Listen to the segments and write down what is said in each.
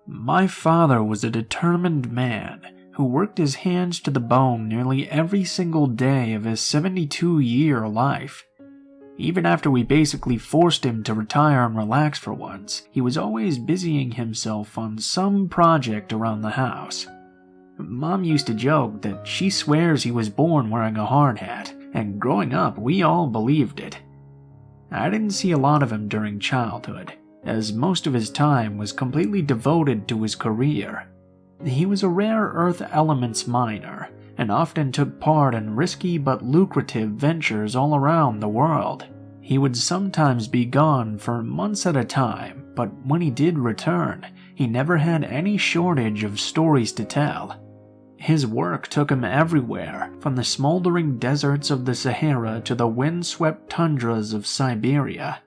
My father was a determined man who worked his hands to the bone nearly every single day of his 72-year life. Even after we basically forced him to retire and relax for once, he was always busying himself on some project around the house. Mom used to joke that she swears he was born wearing a hard hat, and growing up we all believed it. I didn't see a lot of him during childhood, as most of his time was completely devoted to his career. He was a rare earth elements miner, and often took part in risky but lucrative ventures all around the world. He would sometimes be gone for months at a time, but when he did return, he never had any shortage of stories to tell. His work took him everywhere, from the smoldering deserts of the Sahara to the windswept tundras of Siberia.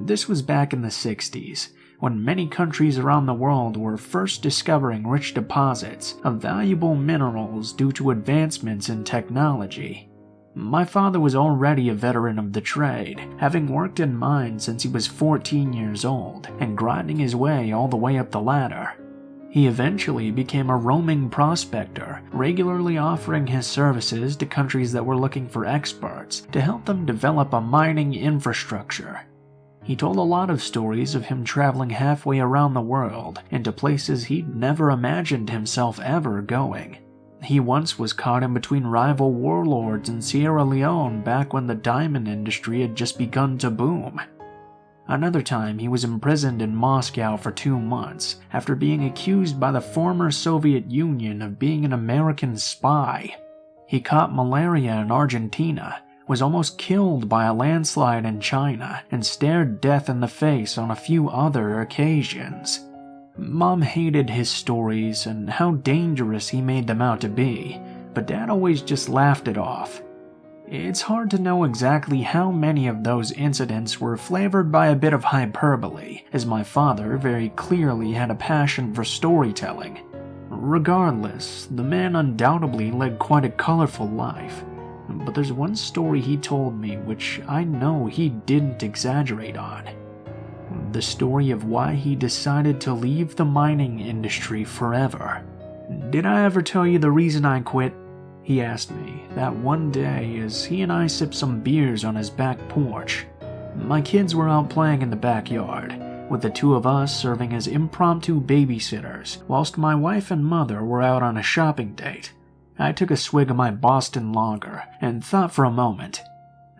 This was back in the 60s, when many countries around the world were first discovering rich deposits of valuable minerals due to advancements in technology. My father was already a veteran of the trade, having worked in mines since he was 14 years old and grinding his way all the way up the ladder. He eventually became a roaming prospector, regularly offering his services to countries that were looking for experts to help them develop a mining infrastructure. He told a lot of stories of him traveling halfway around the world into places he'd never imagined himself ever going. He once was caught in between rival warlords in Sierra Leone back when the diamond industry had just begun to boom. Another time he was imprisoned in Moscow for 2 months after being accused by the former Soviet Union of being an American spy. He caught malaria in Argentina, was almost killed by a landslide in China, and stared death in the face on a few other occasions. Mom hated his stories and how dangerous he made them out to be, but Dad always just laughed it off. It's hard to know exactly how many of those incidents were flavored by a bit of hyperbole, as my father very clearly had a passion for storytelling. Regardless, the man undoubtedly led quite a colorful life. But there's one story he told me which I know he didn't exaggerate on. The story of why he decided to leave the mining industry forever. "Did I ever tell you the reason I quit?" he asked me that one day as he and I sipped some beers on his back porch. My kids were out playing in the backyard, with the two of us serving as impromptu babysitters, whilst my wife and mother were out on a shopping date. I took a swig of my Boston lager and thought for a moment.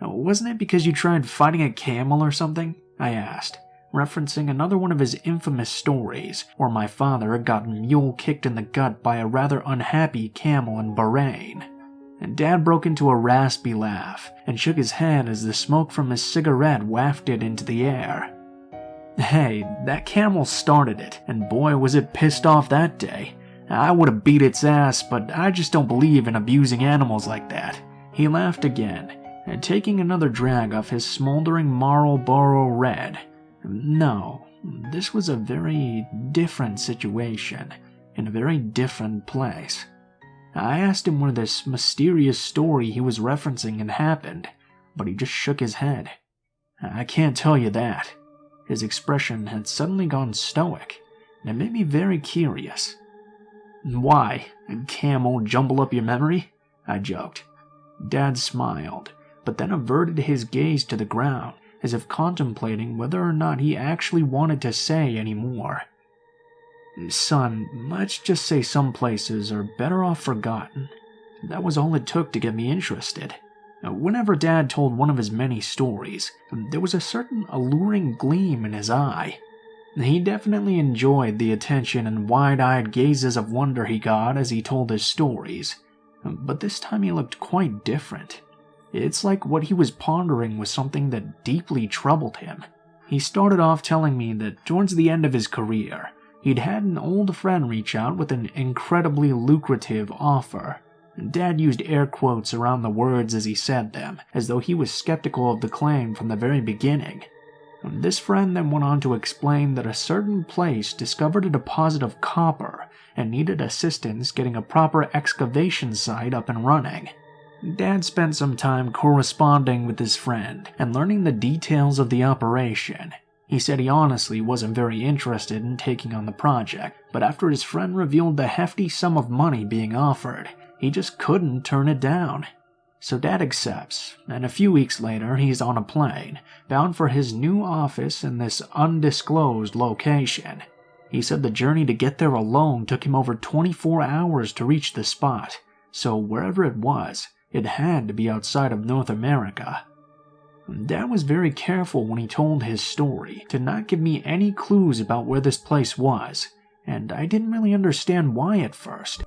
"Wasn't it because you tried fighting a camel or something?" I asked, referencing another one of his infamous stories where my father had gotten mule kicked in the gut by a rather unhappy camel in Bahrain. And Dad broke into a raspy laugh and shook his head as the smoke from his cigarette wafted into the air. "Hey, that camel started it, and boy was it pissed off that day. I would have beat its ass, but I just don't believe in abusing animals like that." He laughed again, and taking another drag off his smoldering Marlboro Red. No, this was a very different situation, in a very different place. I asked him where this mysterious story he was referencing had happened, but he just shook his head. "I can't tell you that." His expression had suddenly gone stoic, and it made me very curious. "Why? Camel jumble up your memory?" I joked. Dad smiled, but then averted his gaze to the ground, as if contemplating whether or not he actually wanted to say any more. "Son, let's just say some places are better off forgotten." That was all it took to get me interested. Whenever Dad told one of his many stories, there was a certain alluring gleam in his eye. He definitely enjoyed the attention and wide-eyed gazes of wonder he got as he told his stories, but this time he looked quite different. It's like what he was pondering was something that deeply troubled him. He started off telling me that towards the end of his career, he'd had an old friend reach out with an incredibly lucrative offer. Dad used air quotes around the words as he said them, as though he was skeptical of the claim from the very beginning. This friend then went on to explain that a certain place discovered a deposit of copper and needed assistance getting a proper excavation site up and running. Dad spent some time corresponding with his friend and learning the details of the operation. He said he honestly wasn't very interested in taking on the project, but after his friend revealed the hefty sum of money being offered, he just couldn't turn it down. So Dad accepts, and a few weeks later he's on a plane, bound for his new office in this undisclosed location. He said the journey to get there alone took him over 24 hours to reach the spot, so wherever it was, it had to be outside of North America. Dad was very careful when he told his story to not give me any clues about where this place was, and I didn't really understand why at first.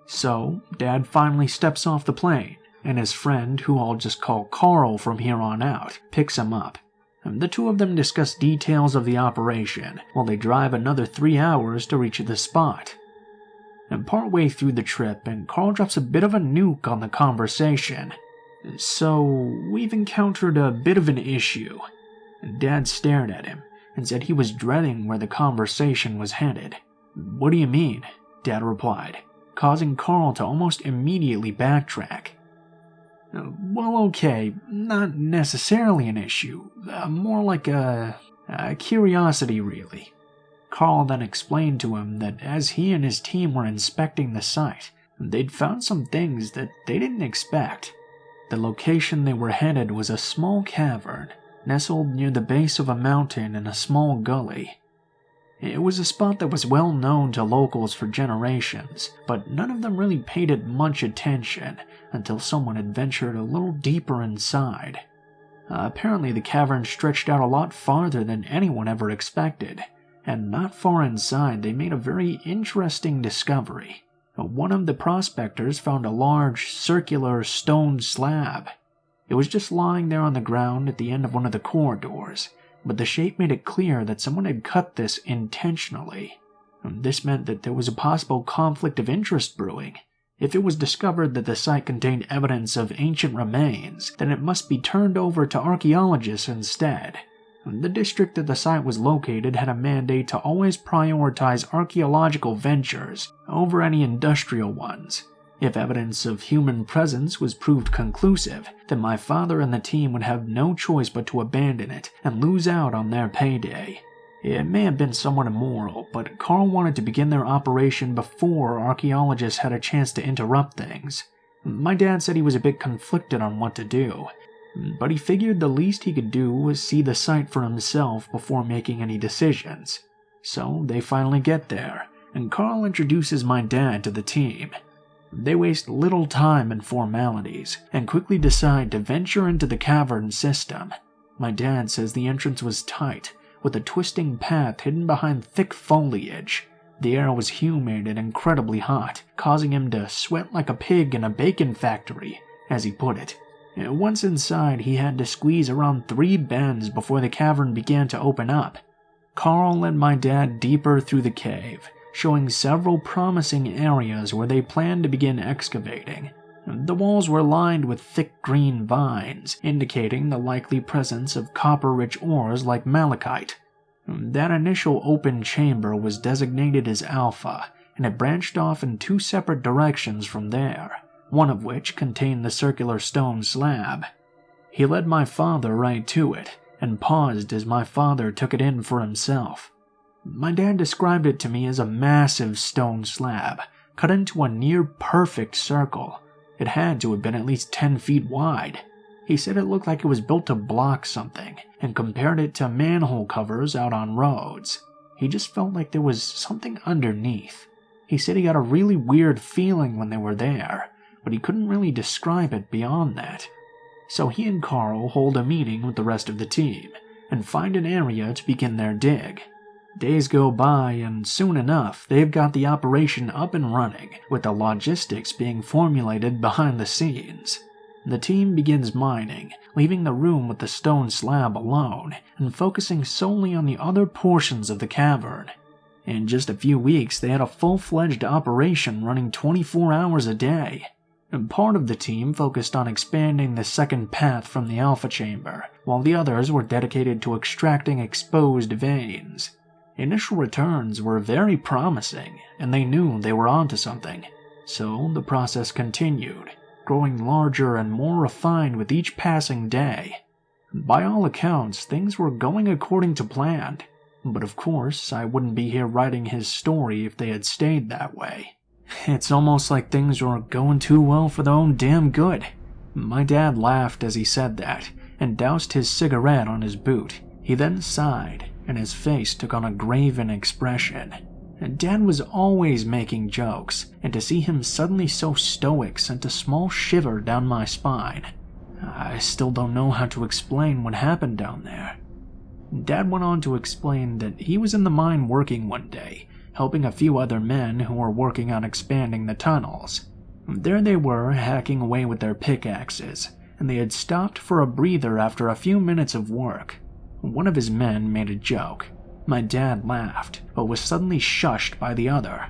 So, Dad finally steps off the plane, and his friend, who I'll just call Carl from here on out, picks him up. The two of them discuss details of the operation, while they drive another 3 hours to reach the spot. And partway through the trip, and Carl drops a bit of a nuke on the conversation. So, we've encountered a bit of an issue. Dad stared at him, and said he was dreading where the conversation was headed. "What do you mean?" Dad replied, causing Carl to almost immediately backtrack. "Well, okay, not necessarily an issue, more like a curiosity, really." Carl then explained to him that as he and his team were inspecting the site, they'd found some things that they didn't expect. The location they were headed was a small cavern, nestled near the base of a mountain in a small gully. It was a spot that was well known to locals for generations, but none of them really paid it much attention until someone had ventured a little deeper inside. Apparently the cavern stretched out a lot farther than anyone ever expected, and not far inside they made a very interesting discovery. One of the prospectors found a large, circular stone slab. It was just lying there on the ground at the end of one of the corridors, but the shape made it clear that someone had cut this intentionally. This meant that there was a possible conflict of interest brewing. If it was discovered that the site contained evidence of ancient remains, then it must be turned over to archaeologists instead. The district that the site was located had a mandate to always prioritize archaeological ventures over any industrial ones. If evidence of human presence was proved conclusive, then my father and the team would have no choice but to abandon it and lose out on their payday. It may have been somewhat immoral, but Carl wanted to begin their operation before archaeologists had a chance to interrupt things. My dad said he was a bit conflicted on what to do, but he figured the least he could do was see the site for himself before making any decisions. So they finally get there, and Carl introduces my dad to the team. They waste little time in formalities, and quickly decide to venture into the cavern system. My dad says the entrance was tight, with a twisting path hidden behind thick foliage. The air was humid and incredibly hot, causing him to sweat like a pig in a bacon factory, as he put it. Once inside, he had to squeeze around 3 bends before the cavern began to open up. Carl led my dad deeper through the cave, showing several promising areas where they planned to begin excavating. The walls were lined with thick green vines, indicating the likely presence of copper-rich ores like malachite. That initial open chamber was designated as Alpha, and it branched off in 2 separate directions from there, one of which contained the circular stone slab. He led my father right to it, and paused as my father took it in for himself. My dad described it to me as a massive stone slab, cut into a near-perfect circle. It had to have been at least 10 feet wide. He said it looked like it was built to block something, and compared it to manhole covers out on roads. He just felt like there was something underneath. He said he got a really weird feeling when they were there, but he couldn't really describe it beyond that. So he and Carl hold a meeting with the rest of the team, and find an area to begin their dig. Days go by, and soon enough, they've got the operation up and running, with the logistics being formulated behind the scenes. The team begins mining, leaving the room with the stone slab alone, and focusing solely on the other portions of the cavern. In just a few weeks, they had a full-fledged operation running 24 hours a day. And part of the team focused on expanding the second path from the Alpha chamber, while the others were dedicated to extracting exposed veins. Initial returns were very promising, and they knew they were onto something, so the process continued. growing larger and more refined with each passing day. By all accounts, things were going according to plan, but of course, I wouldn't be here writing his story if they had stayed that way. It's almost like things were going too well for their own damn good. My dad laughed as he said that, and doused his cigarette on his boot. He then sighed, and his face took on a graven expression. Dad was always making jokes, and to see him suddenly so stoic sent a small shiver down my spine. I still don't know how to explain what happened down there. Dad went on to explain that he was in the mine working one day, helping a few other men who were working on expanding the tunnels. There they were, hacking away with their pickaxes, and they had stopped for a breather after a few minutes of work. One of his men made a joke. My dad laughed, but was suddenly shushed by the other.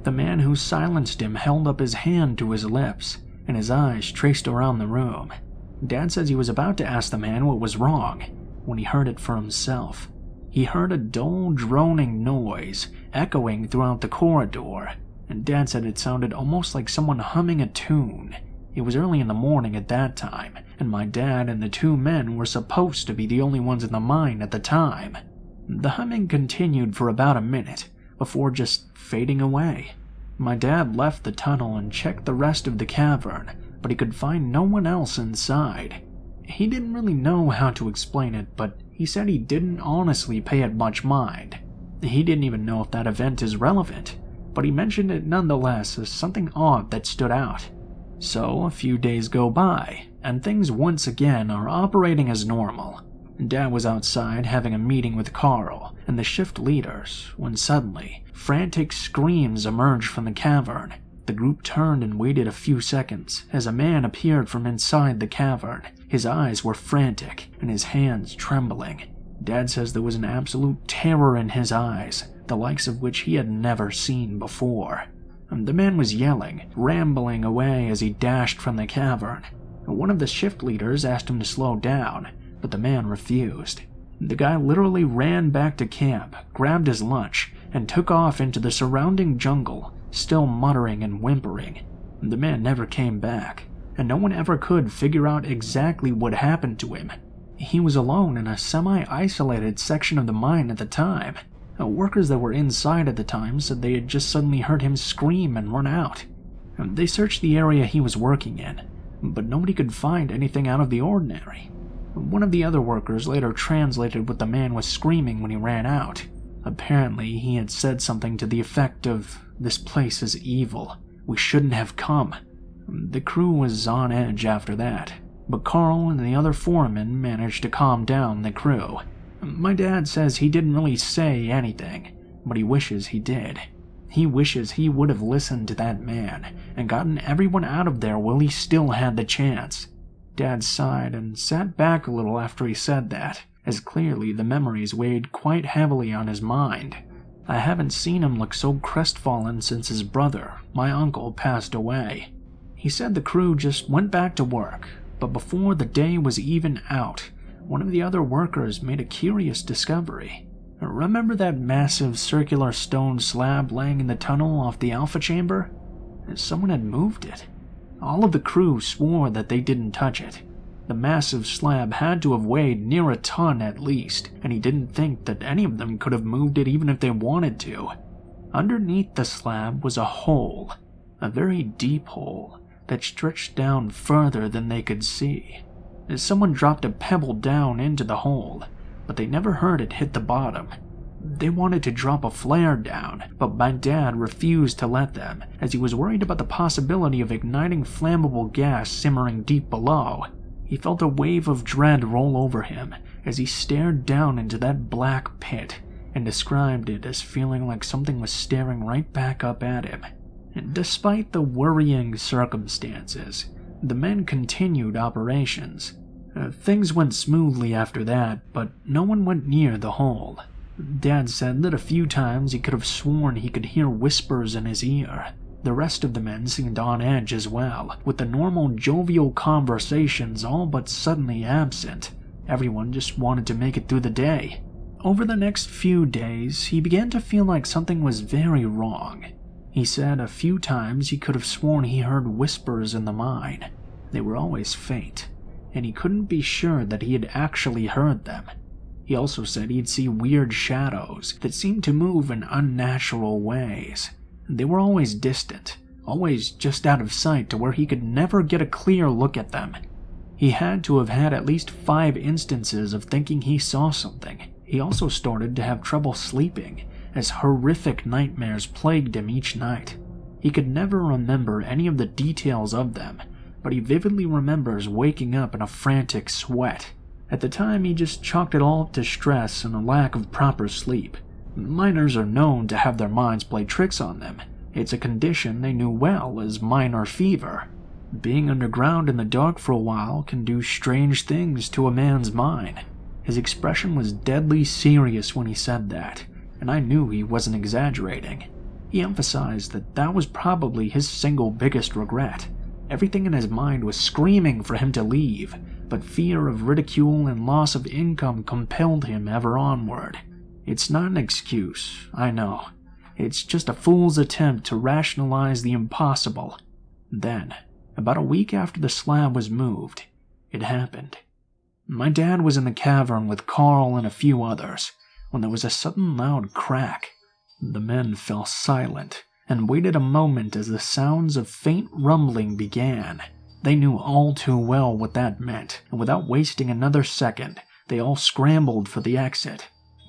The man who silenced him held up his hand to his lips, and his eyes traced around the room. Dad says he was about to ask the man what was wrong, when he heard it for himself. He heard a dull, droning noise echoing throughout the corridor, and Dad said it sounded almost like someone humming a tune. It was early in the morning at that time, and my dad and the two men were supposed to be the only ones in the mine at the time. The humming continued for about a minute, before just fading away. My dad left the tunnel and checked the rest of the cavern, but he could find no one else inside. He didn't really know how to explain it, but he said he didn't honestly pay it much mind. He didn't even know if that event is relevant, but he mentioned it nonetheless as something odd that stood out. So a few days go by, and things once again are operating as normal. Dad was outside having a meeting with Carl and the shift leaders when suddenly, frantic screams emerged from the cavern. The group turned and waited a few seconds as a man appeared from inside the cavern. His eyes were frantic and his hands trembling. Dad says there was an absolute terror in his eyes, the likes of which he had never seen before. The man was yelling, rambling away as he dashed from the cavern. One of the shift leaders asked him to slow down, but the man refused. The guy literally ran back to camp, grabbed his lunch, and took off into the surrounding jungle, still muttering and whimpering. The man never came back, and no one ever could figure out exactly what happened to him. He was alone in a semi-isolated section of the mine at the time. Workers that were inside at the time said they had just suddenly heard him scream and run out. They searched the area he was working in, but nobody could find anything out of the ordinary. One of the other workers later translated what the man was screaming when he ran out. Apparently, he had said something to the effect of, "This place is evil. We shouldn't have come." The crew was on edge after that, but Carl and the other foremen managed to calm down the crew. My dad says he didn't really say anything, but he wishes he did. He wishes he would have listened to that man and gotten everyone out of there while he still had the chance. Dad sighed and sat back a little after he said that, as clearly the memories weighed quite heavily on his mind. I haven't seen him look so crestfallen since his brother, my uncle, passed away. He said the crew just went back to work, but before the day was even out, one of the other workers made a curious discovery. Remember that massive circular stone slab laying in the tunnel off the Alpha chamber? Someone had moved it. All of the crew swore that they didn't touch it. The massive slab had to have weighed near a ton at least, and he didn't think that any of them could have moved it even if they wanted to. Underneath the slab was a hole, a very deep hole, that stretched down further than they could see. Someone dropped a pebble down into the hole, but they never heard it hit the bottom. They wanted to drop a flare down, but my dad refused to let them, as he was worried about the possibility of igniting flammable gas simmering deep below. He felt a wave of dread roll over him as he stared down into that black pit, and described it as feeling like something was staring right back up at him. And despite the worrying circumstances, the men continued operations. Things went smoothly after that, but no one went near the hole. Dad said that a few times he could have sworn he could hear whispers in his ear. The rest of the men seemed on edge as well, with the normal jovial conversations all but suddenly absent. Everyone just wanted to make it through the day. Over the next few days, he began to feel like something was very wrong. He said a few times he could have sworn he heard whispers in the mine. They were always faint, and he couldn't be sure that he had actually heard them. He also said he'd see weird shadows that seemed to move in unnatural ways. They were always distant, always just out of sight to where he could never get a clear look at them. He had to have had at least 5 instances of thinking he saw something. He also started to have trouble sleeping, as horrific nightmares plagued him each night. He could never remember any of the details of them, but he vividly remembers waking up in a frantic sweat. At the time, he just chalked it all up to stress and a lack of proper sleep. Miners are known to have their minds play tricks on them. It's a condition they knew well as miner fever. Being underground in the dark for a while can do strange things to a man's mind. His expression was deadly serious when he said that, and I knew he wasn't exaggerating. He emphasized that that was probably his single biggest regret. Everything in his mind was screaming for him to leave, but fear of ridicule and loss of income compelled him ever onward. It's not an excuse, I know. It's just a fool's attempt to rationalize the impossible. Then, about a week after the slab was moved, it happened. My dad was in the cavern with Carl and a few others, when there was a sudden loud crack. The men fell silent and waited a moment as the sounds of faint rumbling began. They knew all too well what that meant, and without wasting another second, they all scrambled for the exit.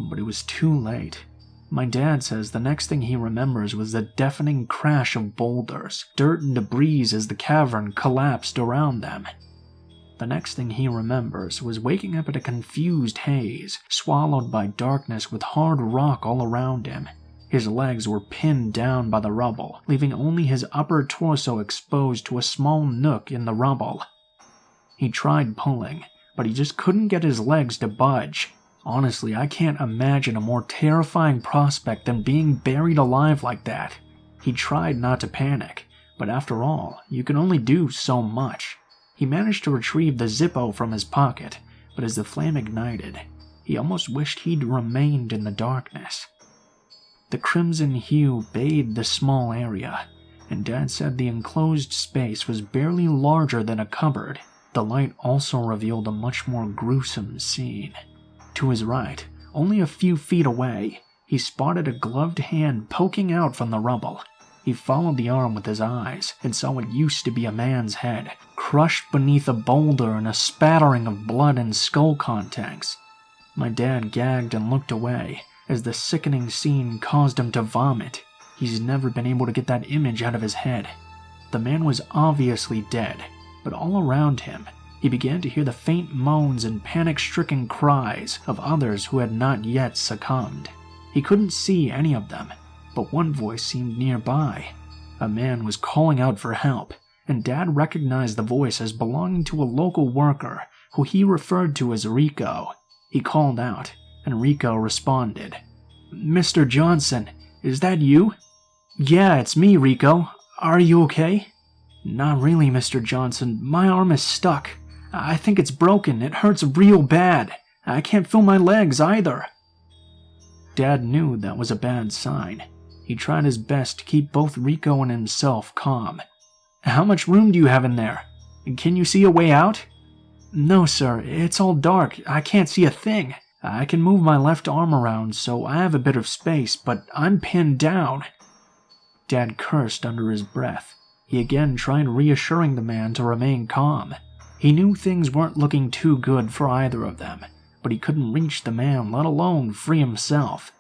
But it was too late. My dad says the next thing he remembers was the deafening crash of boulders, dirt and debris as the cavern collapsed around them. The next thing he remembers was waking up in a confused haze, swallowed by darkness with hard rock all around him. His legs were pinned down by the rubble, leaving only his upper torso exposed to a small nook in the rubble. He tried pulling, but he just couldn't get his legs to budge. Honestly, I can't imagine a more terrifying prospect than being buried alive like that. He tried not to panic, but after all, you can only do so much. He managed to retrieve the Zippo from his pocket, but as the flame ignited, he almost wished he'd remained in the darkness. The crimson hue bathed the small area, and Dad said the enclosed space was barely larger than a cupboard. The light also revealed a much more gruesome scene. To his right, only a few feet away, he spotted a gloved hand poking out from the rubble. He followed the arm with his eyes and saw what used to be a man's head, crushed beneath a boulder in a spattering of blood and skull contents. My dad gagged and looked away, as the sickening scene caused him to vomit. He's never been able to get that image out of his head. The man was obviously dead, but all around him, he began to hear the faint moans and panic-stricken cries of others who had not yet succumbed. He couldn't see any of them, but one voice seemed nearby. A man was calling out for help, and Dad recognized the voice as belonging to a local worker who he referred to as Rico. He called out, and Rico responded. "Mr. Johnson, is that you?" "Yeah, it's me, Rico. Are you okay?" "Not really, Mr. Johnson. My arm is stuck. I think it's broken. It hurts real bad. I can't feel my legs either." Dad knew that was a bad sign. He tried his best to keep both Rico and himself calm. "How much room do you have in there? Can you see a way out?" "No, sir. It's all dark. I can't see a thing. I can move my left arm around, so I have a bit of space, but I'm pinned down." Dad cursed under his breath. He again tried reassuring the man to remain calm. He knew things weren't looking too good for either of them, but he couldn't reach the man, let alone free himself.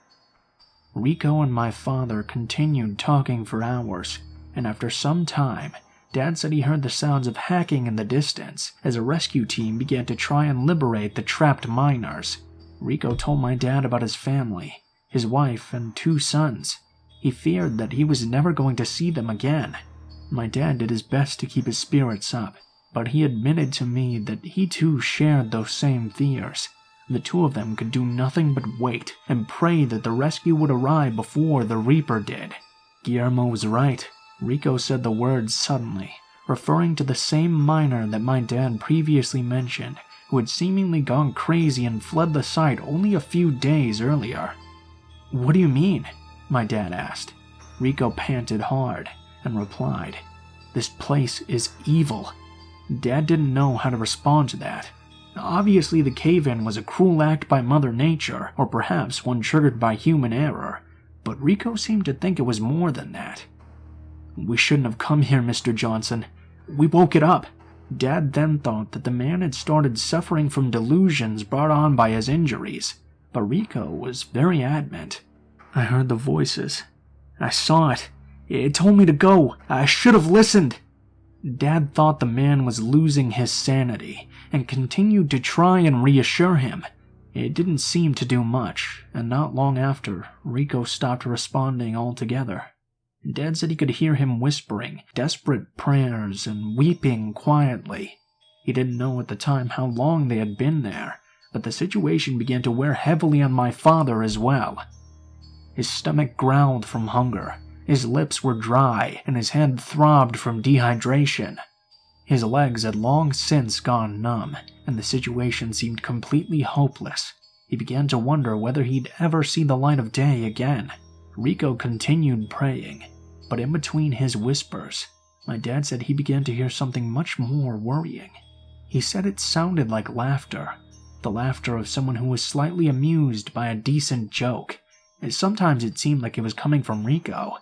Rico and my father continued talking for hours, and after some time, Dad said he heard the sounds of hacking in the distance as a rescue team began to try and liberate the trapped miners. Rico told my dad about his family, his wife, and 2 sons. He feared that he was never going to see them again. My dad did his best to keep his spirits up, but he admitted to me that he too shared those same fears. The 2 of them could do nothing but wait and pray that the rescue would arrive before the Reaper did. Guillermo was right. Rico said the words suddenly, referring to the same miner that my dad previously mentioned, who had seemingly gone crazy and fled the site only a few days earlier. "What do you mean?" my dad asked. Rico panted hard and replied, "This place is evil." Dad didn't know how to respond to that. Obviously, the cave-in was a cruel act by Mother Nature, or perhaps one triggered by human error, but Rico seemed to think it was more than that. "We shouldn't have come here, Mr. Johnson. We woke it up." Dad then thought that the man had started suffering from delusions brought on by his injuries, but Rico was very adamant. "I heard the voices. I saw it. It told me to go. I should have listened." Dad thought the man was losing his sanity and continued to try and reassure him. It didn't seem to do much, and not long after, Rico stopped responding altogether. Dad said he could hear him whispering desperate prayers and weeping quietly. He didn't know at the time how long they had been there, but the situation began to wear heavily on my father as well. His stomach growled from hunger, his lips were dry, and his head throbbed from dehydration. His legs had long since gone numb, and the situation seemed completely hopeless. He began to wonder whether he'd ever see the light of day again. Rico continued praying, but in between his whispers, my dad said he began to hear something much more worrying. He said it sounded like laughter, the laughter of someone who was slightly amused by a decent joke. And sometimes it seemed like it was coming from Rico,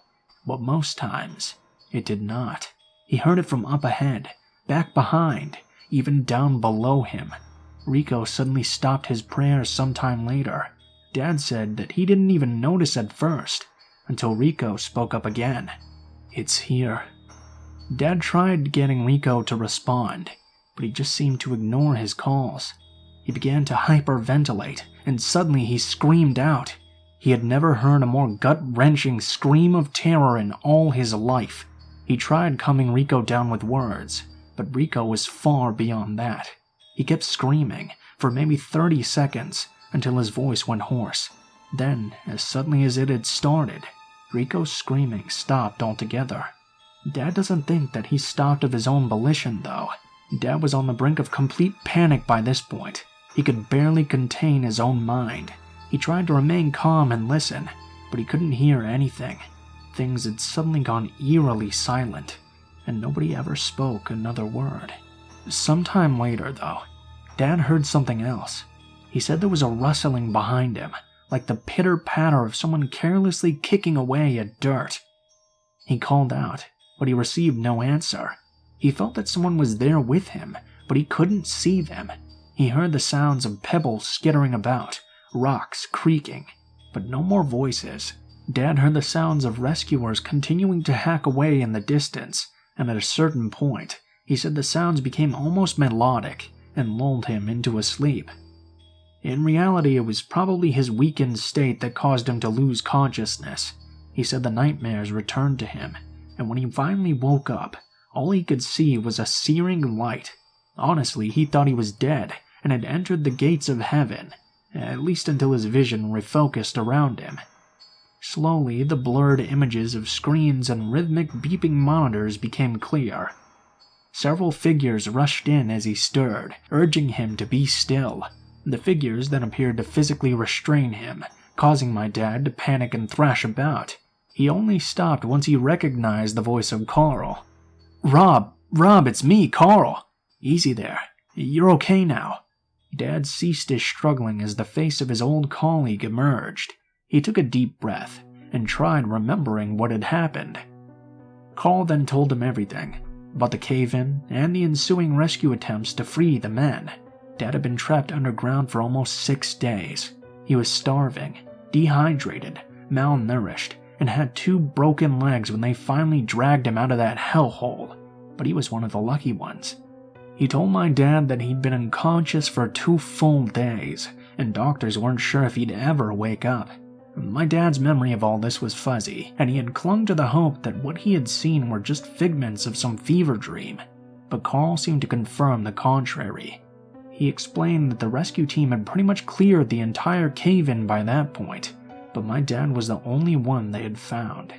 but most times it did not. He heard it from up ahead, back behind, even down below him. Rico suddenly stopped his prayers sometime later. Dad said that he didn't even notice at first, until Rico spoke up again. "It's here." Dad tried getting Rico to respond, but he just seemed to ignore his calls. He began to hyperventilate, and suddenly he screamed out. He had never heard a more gut-wrenching scream of terror in all his life. He tried calming Rico down with words, but Rico was far beyond that. He kept screaming for maybe 30 seconds until his voice went hoarse. Then, as suddenly as it had started, Rico's screaming stopped altogether. Dad doesn't think that he stopped of his own volition, though. Dad was on the brink of complete panic by this point. He could barely contain his own mind. He tried to remain calm and listen, but he couldn't hear anything. Things had suddenly gone eerily silent, and nobody ever spoke another word. Sometime later, though, Dad heard something else. He said there was a rustling behind him, like the pitter-patter of someone carelessly kicking away at dirt. He called out, but he received no answer. He felt that someone was there with him, but he couldn't see them. He heard the sounds of pebbles skittering about, rocks creaking, but no more voices. Dad heard the sounds of rescuers continuing to hack away in the distance, and at a certain point, he said the sounds became almost melodic and lulled him into a sleep. In reality, it was probably his weakened state that caused him to lose consciousness. He said the nightmares returned to him, and when he finally woke up, all he could see was a searing light. Honestly, he thought he was dead and had entered the gates of heaven, at least until his vision refocused around him. Slowly, the blurred images of screens and rhythmic beeping monitors became clear. Several figures rushed in as he stirred, urging him to be still. The figures then appeared to physically restrain him, causing my dad to panic and thrash about. He only stopped once he recognized the voice of Carl. Rob, it's me, Carl. Easy there. You're okay now." Dad ceased his struggling as the face of his old colleague emerged. He took a deep breath and tried remembering what had happened. Carl then told him everything, about the cave-in and the ensuing rescue attempts to free the men. Dad had been trapped underground for almost 6 days. He was starving, dehydrated, malnourished, and had 2 broken legs when they finally dragged him out of that hellhole. But he was one of the lucky ones. He told my dad that he'd been unconscious for 2 full days, and doctors weren't sure if he'd ever wake up. My dad's memory of all this was fuzzy, and he had clung to the hope that what he had seen were just figments of some fever dream. But Carl seemed to confirm the contrary. He explained that the rescue team had pretty much cleared the entire cave-in by that point, but my dad was the only one they had found.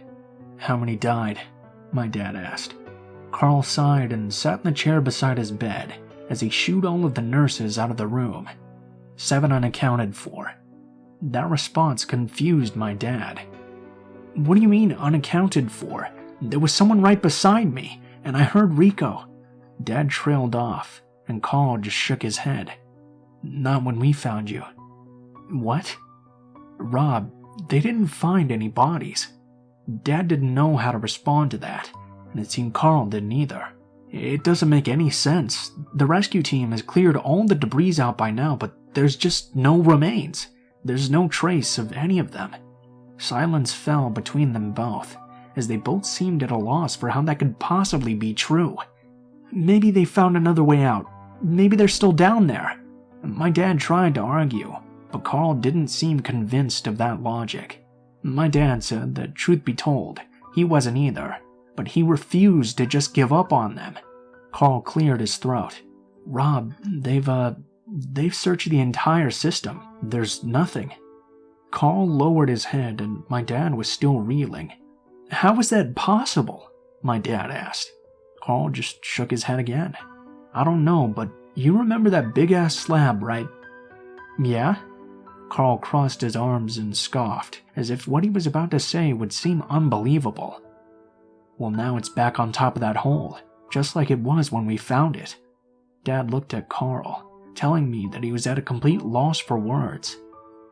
"How many died?" my dad asked. Carl sighed and sat in the chair beside his bed as he shooed all of the nurses out of the room. 7 unaccounted for. That response confused my dad. What do you mean, unaccounted for? There was someone right beside me, and I heard Rico. Dad trailed off, and Carl just shook his head. Not when we found you. What? Rob, they didn't find any bodies. Dad didn't know how to respond to that, and it seemed Carl didn't either. It doesn't make any sense. The rescue team has cleared all the debris out by now, but there's just no remains. There's no trace of any of them. Silence fell between them both, as they both seemed at a loss for how that could possibly be true. Maybe they found another way out. Maybe they're still down there. My dad tried to argue, but Carl didn't seem convinced of that logic. My dad said that, truth be told, he wasn't either, but he refused to just give up on them. Carl cleared his throat. Rob, they've searched the entire system. There's nothing. Carl lowered his head, and my dad was still reeling. How is that possible? My dad asked. Carl just shook his head again. I don't know, but you remember that big-ass slab, right? Yeah? Carl crossed his arms and scoffed, as if what he was about to say would seem unbelievable. Well, now it's back on top of that hole, just like it was when we found it. Dad looked at Carl, telling me that he was at a complete loss for words.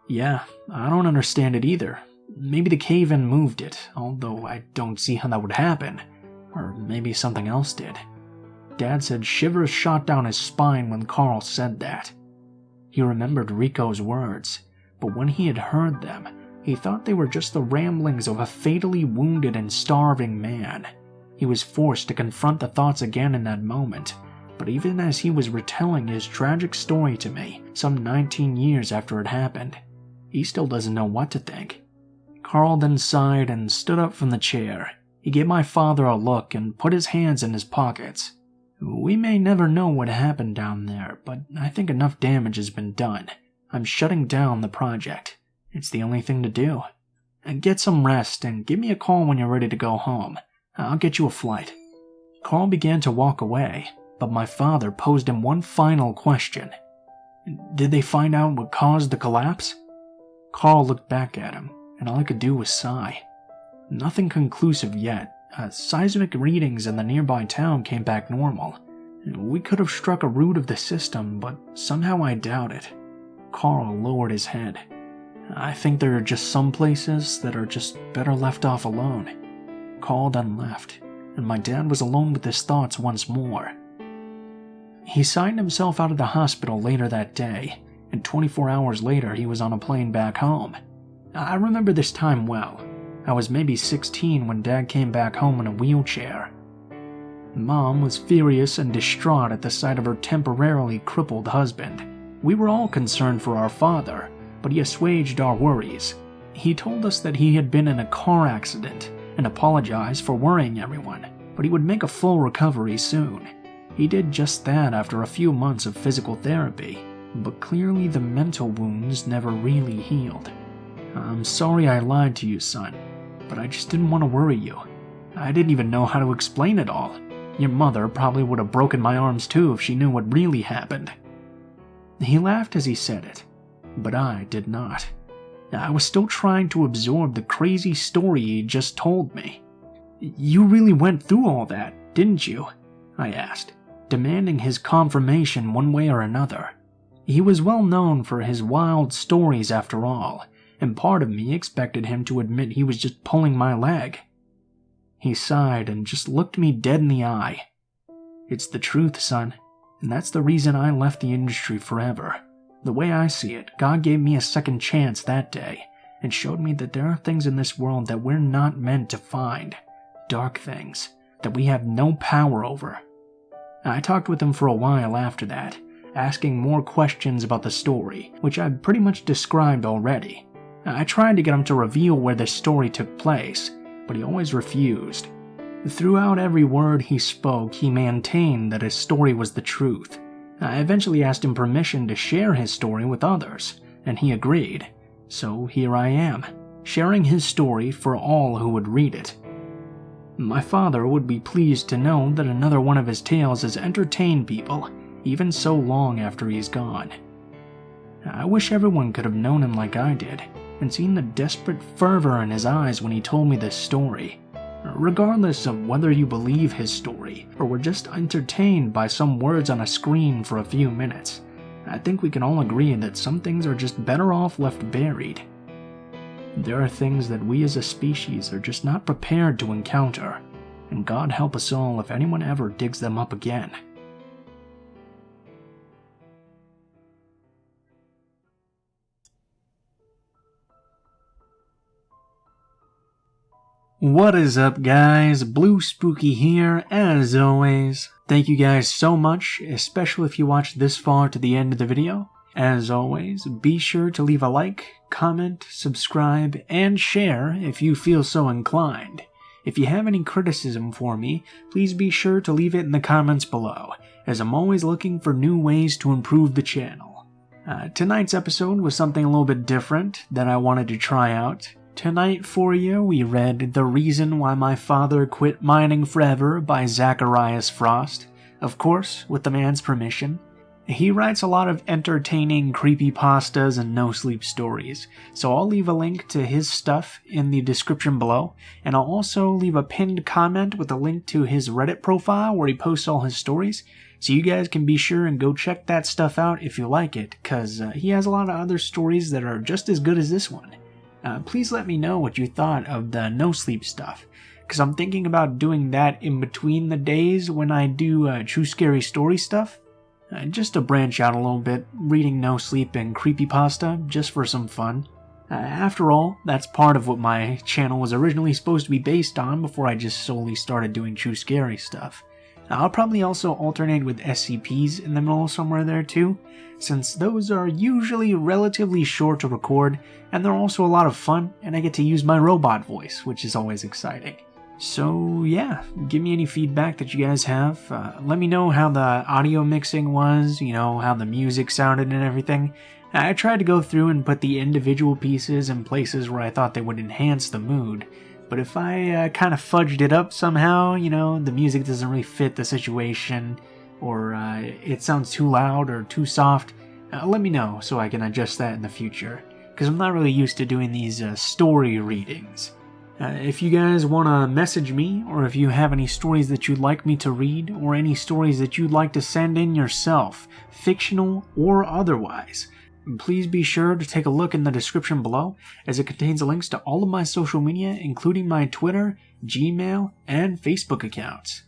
Yeah, I don't understand it either. Maybe the cave-in moved it, although I don't see how that would happen. Or maybe something else did. Dad said shivers shot down his spine when Carl said that. He remembered Rico's words, but when he had heard them, he thought they were just the ramblings of a fatally wounded and starving man. He was forced to confront the thoughts again in that moment, but even as he was retelling his tragic story to me, some 19 years after it happened, he still doesn't know what to think. Carl then sighed and stood up from the chair. He gave my father a look and put his hands in his pockets. We may never know what happened down there, but I think enough damage has been done. I'm shutting down the project. It's the only thing to do. And get some rest and give me a call when you're ready to go home. I'll get you a flight. Carl began to walk away, but my father posed him one final question. Did they find out what caused the collapse? Carl looked back at him, and all I could do was sigh. Nothing conclusive yet. Seismic readings in the nearby town came back normal. We could have struck a root of the system, but somehow I doubt it. Carl lowered his head. I think there are just some places that are just better left off alone. Carl then left, and my dad was alone with his thoughts once more. He signed himself out of the hospital later that day, and 24 hours later he was on a plane back home. I remember this time well. I was maybe 16 when Dad came back home in a wheelchair. Mom was furious and distraught at the sight of her temporarily crippled husband. We were all concerned for our father, but he assuaged our worries. He told us that he had been in a car accident and apologized for worrying everyone, but he would make a full recovery soon. He did just that after a few months of physical therapy, but clearly the mental wounds never really healed. I'm sorry I lied to you, son, but I just didn't want to worry you. I didn't even know how to explain it all. Your mother probably would have broken my arms too if she knew what really happened. He laughed as he said it, but I did not. I was still trying to absorb the crazy story he just told me. You really went through all that, didn't you? I asked, demanding his confirmation one way or another. He was well known for his wild stories after all, and part of me expected him to admit he was just pulling my leg. He sighed and just looked me dead in the eye. It's the truth, son, and that's the reason I left the industry forever. The way I see it, God gave me a second chance that day, and showed me that there are things in this world that we're not meant to find. Dark things that we have no power over. I talked with him for a while after that, asking more questions about the story, which I'd pretty much described already. I tried to get him to reveal where this story took place, but he always refused. Throughout every word he spoke, he maintained that his story was the truth. I eventually asked him permission to share his story with others, and he agreed. So here I am, sharing his story for all who would read it. My father would be pleased to know that another one of his tales has entertained people, even so long after he's gone. I wish everyone could have known him like I did. and seen the desperate fervor in his eyes when he told me this story. Regardless of whether you believe his story, or were just entertained by some words on a screen for a few minutes, I think we can all agree that some things are just better off left buried. There are things that we as a species are just not prepared to encounter, and God help us all if anyone ever digs them up again. What is up, guys? Blue Spooky here, as always. Thank you guys so much, especially if you watched this far to the end of the video. As always, be sure to leave a like, comment, subscribe, and share if you feel so inclined. If you have any criticism for me, please be sure to leave it in the comments below, as I'm always looking for new ways to improve the channel. Tonight's episode was something a little bit different that I wanted to try out. Tonight for you, we read The Reason Why My Father Quit Mining Forever by ZachariusFrost, of course, with the man's permission. He writes a lot of entertaining creepypastas and no-sleep stories, so I'll leave a link to his stuff in the description below, and I'll also leave a pinned comment with a link to his Reddit profile where he posts all his stories, so you guys can be sure and go check that stuff out if you like it, cause he has a lot of other stories that are just as good as this one. Please let me know what you thought of the no-sleep stuff, because I'm thinking about doing that in between the days when I do true scary story stuff. Just to branch out a little bit, reading no-sleep and creepypasta, just for some fun. After all, that's part of what my channel was originally supposed to be based on before I just solely started doing true scary stuff. I'll probably also alternate with SCPs in the middle somewhere there too, since those are usually relatively short to record, and they're also a lot of fun, and I get to use my robot voice, which is always exciting. So yeah, give me any feedback that you guys have. Let me know how the audio mixing was, how the music sounded and everything. I tried to go through and put the individual pieces in places where I thought they would enhance the mood. But if I kind of fudged it up somehow, the music doesn't really fit the situation, or it sounds too loud or too soft, let me know so I can adjust that in the future, because I'm not really used to doing these story readings. If you guys want to message me, or if you have any stories that you'd like me to read, or any stories that you'd like to send in yourself, fictional or otherwise, please be sure to take a look in the description below, as it contains links to all of my social media, including my Twitter, Gmail, and Facebook accounts.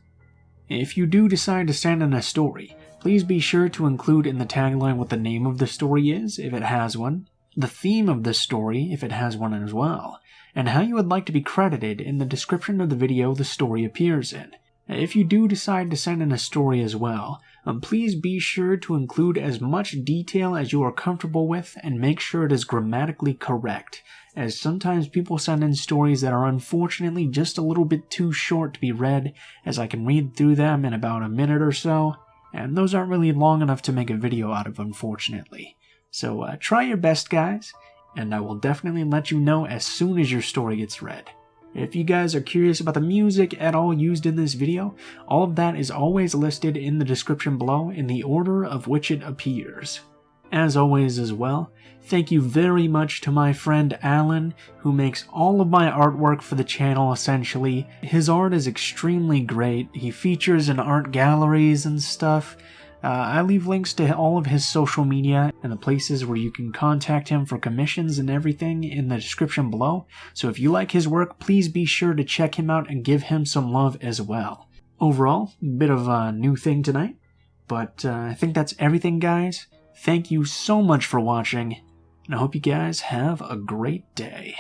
If you do decide to send in a story, please be sure to include in the tagline what the name of the story is, if it has one, the theme of the story, if it has one as well, and how you would like to be credited in the description of the video the story appears in. If you do decide to send in a story as well, please be sure to include as much detail as you are comfortable with, and make sure it is grammatically correct, as sometimes people send in stories that are unfortunately just a little bit too short to be read, as I can read through them in about a minute or so, and those aren't really long enough to make a video out of, unfortunately. So try your best, guys, and I will definitely let you know as soon as your story gets read. If you guys are curious about the music at all used in this video, all of that is always listed in the description below in the order of which it appears. As always as well, thank you very much to my friend Alan, who makes all of my artwork for the channel essentially. His art is extremely great. He features in art galleries and stuff. I leave links to all of his social media and the places where you can contact him for commissions and everything in the description below, so if you like his work, please be sure to check him out and give him some love as well. Overall, a bit of a new thing tonight, but I think that's everything, guys. Thank you so much for watching, and I hope you guys have a great day.